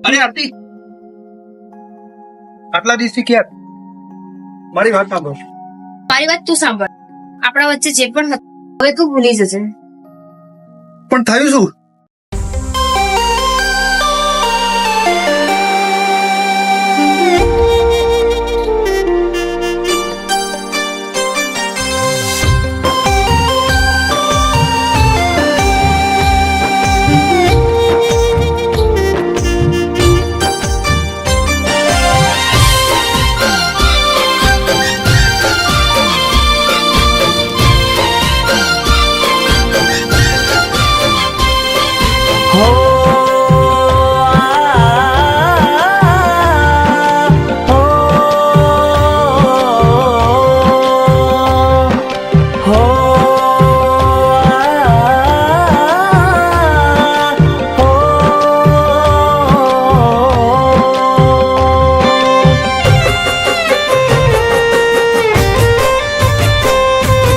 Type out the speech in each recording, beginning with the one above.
અરે આરતી, આટલા દિવસથી ક્યાં? મારી વાત સાંભળો. મારી વાત તું સાંભળ. આપણા વચ્ચે જે પણ હતું હવે તું ભૂલી જજે. પણ થયું શું?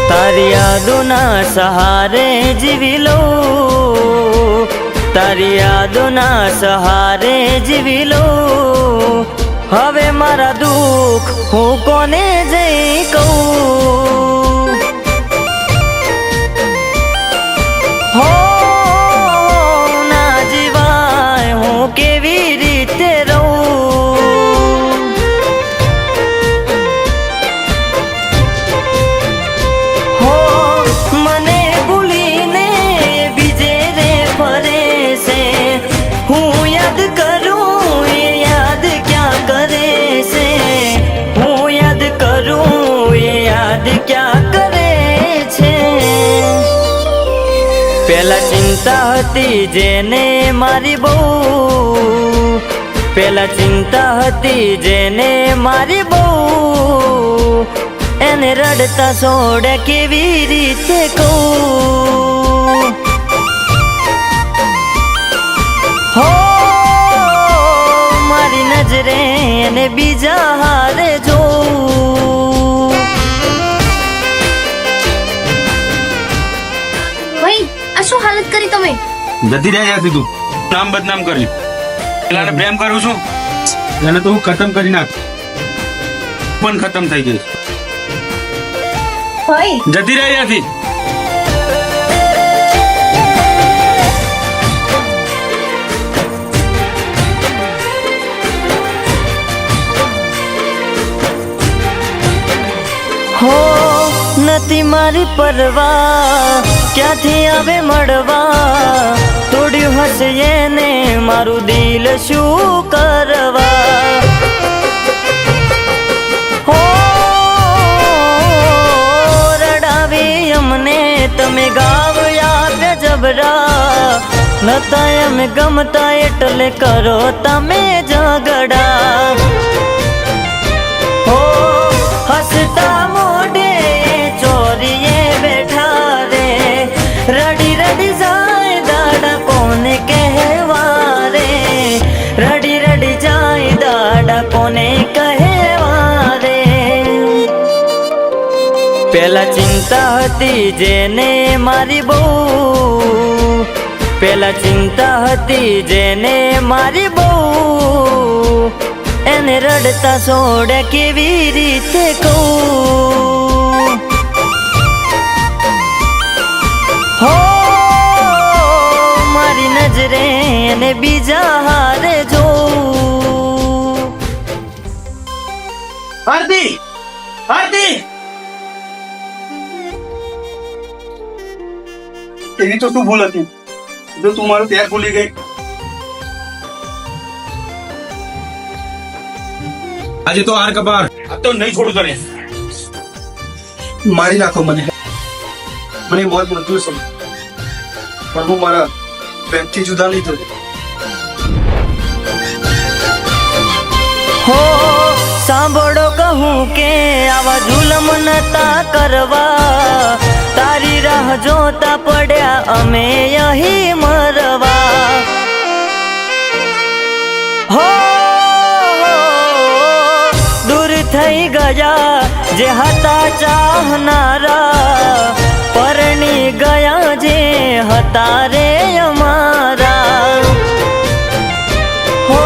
તારી યાદોના સહારે જીવી લઉં, તારી યાદોના સહારે જીવી લઉં. હવે મારા દુઃખ હું કોને જઈ કહું? હો ના જીવાય હું કેવી રીતે રહું? હો મને ભૂલીને બીજે રે ફરે છે. હું યાદ કરું એ યાદ ક્યાં કરે છે? હું યાદ કરું એ યાદ ક્યાં કરે છે? પેલા ચિંતા હતી જેને મારી બહુ, પેલા ચિંતા હતી જેને મારી બહુ, એને રડતા છોડે કેવી રીતે કહું? હો મારી નજરે એને બીજા હારે જોઉં. ભાઈ આ શું હાલત કરી તમે? જતી રહ્યા તું નામ બદનામ કર્યું. પેલાને પ્રેમ કરું છું એને તો હું ખતમ કરી નાખ, પણ ખતમ થઈ ગઈ. ભાઈ જતી રહ્યા હો નથી મારી પરવા, ક્યાંથી આવે મળવા? તોડ્યું હશે એને મારું દિલ શું કરવા? હો રડાવી અમને તમે ગાવ આપ્યા જબરા, નતા એમ ગમતા એટલે કરો તમે ઝઘડા. હો હસતા મોઢે ચોરીએ બેઠા રે, રડી રડી જાય દાડા કોને કહેવા રે? રડી રડી જાય દાડા કોને કહેવા રે? પેલા ચિંતા હતી જેને મારી બહુ, પેલા ચિંતા હતી જેને મારી બહુ, એને રડતા છોડે કેવી રીતે કહું? હો મારી નજરે એને બીજા હારે જોઉં. આરતી, આરતી, એવી તો શું ભૂલ હતી જો તું મારું ત્યાં ભૂલી ગઈ? આજે તો હાર કપાર, આ તો નહીં છોડું તને. મારી નાખો મને, મને મોત મૃત્યુ સમજ, પણ હું મારા પ્રેમથી જુદા નહીં થતો. હો સાંભળો કહું કે આવા જુલમ નતા કરવા, તારી રાહ જોતા પડ્યા અમે અહીં મરવા. હો દૂર થઈ ગયા જે હતા ચાહનારા, પરણી ગયા જે હતા રે અમારા. હો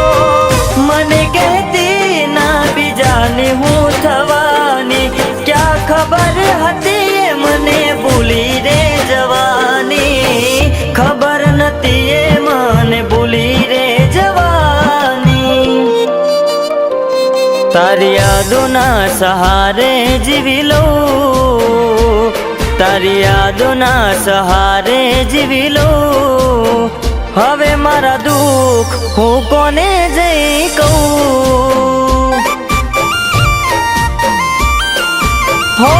તારી યાદોના સહારે જીવી લઉં, તારી યાદોના સહારે જીવી લઉં. હવે મારા દુઃખ હું કોને જઈ કહું. હો